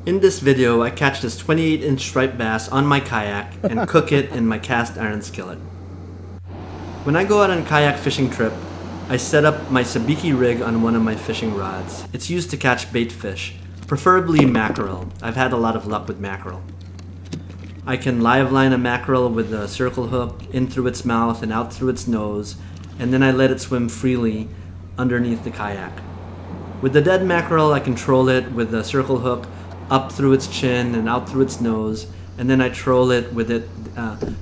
In this video, I catch this 28-inch striped bass on my kayak and cook it in my cast iron skillet. When I go out on a kayak fishing trip, I set up my sabiki rig on one of my fishing rods. It's used to catch bait fish, preferably mackerel. I've had a lot of luck with mackerel. I can live line a mackerel with a circle hook in through its mouth and out through its nose, and then I let it swim freely underneath the kayak. With the dead mackerel, I control it with a circle hook up through its chin and out through its nose, and then I troll it with it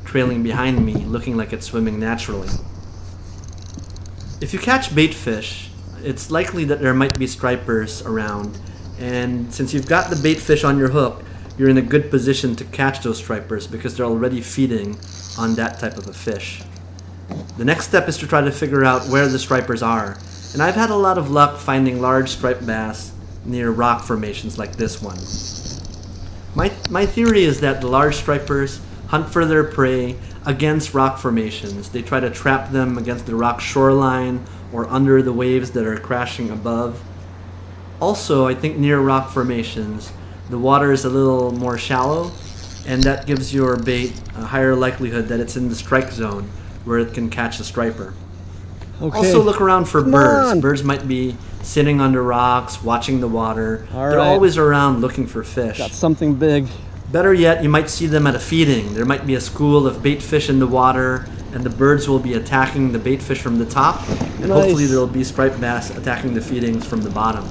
trailing behind me, looking like it's swimming naturally. If you catch bait fish, it's likely that there might be stripers around, and since you've got the bait fish on your hook, you're in a good position to catch those stripers because they're already feeding on that type of a fish. The next step is to try to figure out where the stripers are, and I've had a lot of luck finding large striped bass near rock formations like this one. My theory is that the large stripers hunt for their prey against rock formations. They try to trap them against the rock shoreline or under the waves that are crashing above. Also, I think near rock formations, the water is a little more shallow, and that gives your bait a higher likelihood that it's in the strike zone where it can catch a striper. Okay. Also look around for Come birds. on. Birds might be sitting under rocks, watching the water. All They're right. always around looking for fish. Got something big. Better yet, you might see them at a feeding. There might be a school of bait fish in the water, and the birds will be attacking the bait fish from the top, and Nice. hopefully there will be striped bass attacking the feedings from the bottom.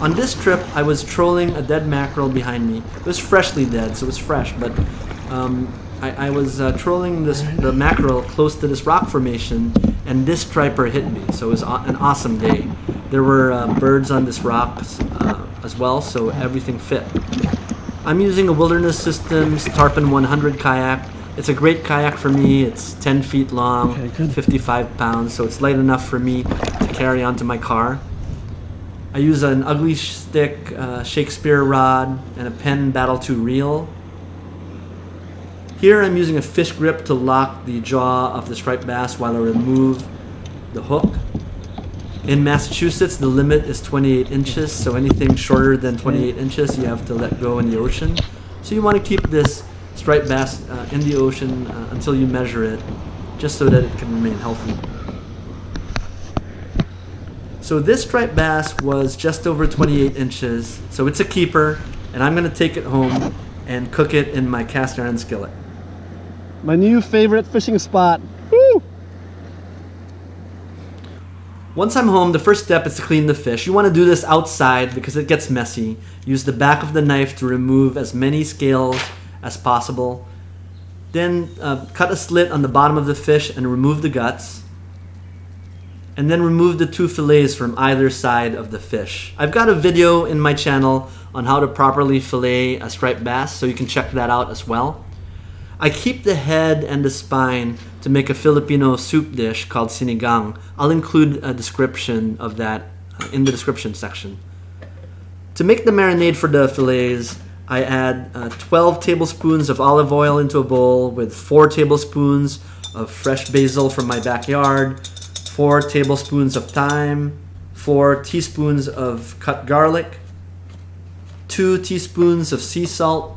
On this trip, I was trolling a dead mackerel behind me. It was freshly dead, so it was fresh, but I was trolling the mackerel close to this rock formation, and this striper hit me, so it was an awesome day. There were birds on this rock as well, so everything fit. I'm using a Wilderness Systems Tarpon 100 kayak. It's a great kayak for me. It's 10 feet long, Okay, good. 55 pounds, so it's light enough for me to carry onto my car. I use an Ugly Stick Shakespeare rod and a Penn Battle II reel. Here I'm using a fish grip to lock the jaw of the striped bass while I remove the hook. In Massachusetts, the limit is 28 inches, so anything shorter than 28 inches you have to let go in the ocean. So you want to keep this striped bass in the ocean until you measure it, just so that it can remain healthy. So this striped bass was just over 28 inches, so it's a keeper, and I'm going to take it home and cook it in my cast iron skillet. My new favorite fishing spot. Woo! Once I'm home, the first step is to clean the fish. You want to do this outside because it gets messy. Use the back of the knife to remove as many scales as possible. Then cut a slit on the bottom of the fish and remove the guts. And then remove the two fillets from either side of the fish. I've got a video in my channel on how to properly fillet a striped bass, so you can check that out as well. I keep the head and the spine to make a Filipino soup dish called sinigang. I'll include a description of that in the description section. To make the marinade for the fillets, I add 12 tablespoons of olive oil into a bowl with 4 tablespoons of fresh basil from my backyard, 4 tablespoons of thyme, 4 teaspoons of cut garlic, 2 teaspoons of sea salt,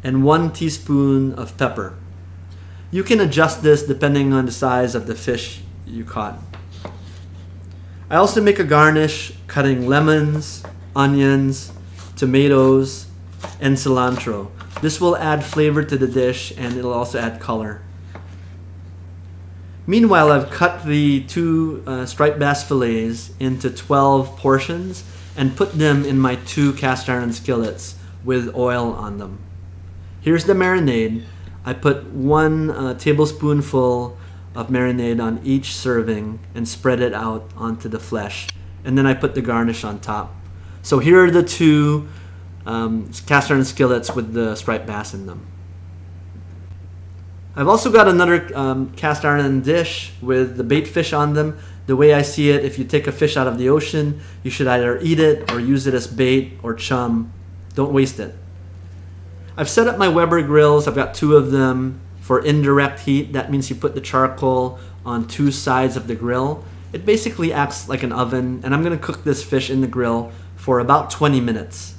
and 1 teaspoon of pepper. You can adjust this depending on the size of the fish you caught. I also make a garnish cutting lemons, onions, tomatoes, and cilantro. This will add flavor to the dish, and it'll also add color. Meanwhile, I've cut the 2 striped bass fillets into 12 portions and put them in my 2 cast iron skillets with oil on them. Here's the marinade. I put 1 tablespoonful of marinade on each serving and spread it out onto the flesh. And then I put the garnish on top. So here are the 2 cast iron skillets with the striped bass in them. I've also got another cast iron dish with the bait fish on them. The way I see it, if you take a fish out of the ocean, you should either eat it or use it as bait or chum. Don't waste it. I've set up my Weber grills. I've got 2 of them for indirect heat. That means you put the charcoal on 2 sides of the grill. It basically acts like an oven, and I'm going to cook this fish in the grill for about 20 minutes.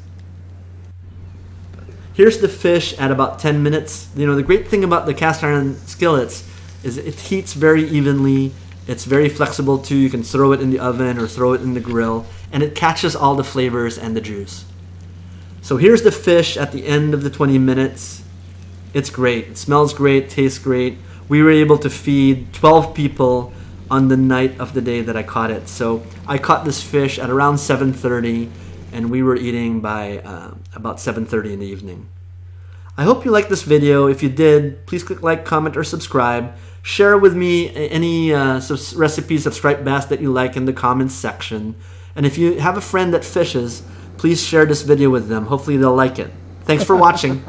Here's the fish at about 10 minutes. You know, the great thing about the cast iron skillets is it heats very evenly. It's very flexible too. You can throw it in the oven or throw it in the grill, and it catches all the flavors and the juice. So here's the fish at the end of the 20 minutes. It's great. It smells great, tastes great. We were able to feed 12 people on the night of the day that I caught it. So I caught this fish at around 7:30, and we were eating by about 7:30 in the evening. I hope you liked this video. If you did, please click like, comment, or subscribe. Share with me any recipes of striped bass that you like in the comments section. And if you have a friend that fishes, please share this video with them. Hopefully they'll like it. Thanks for watching.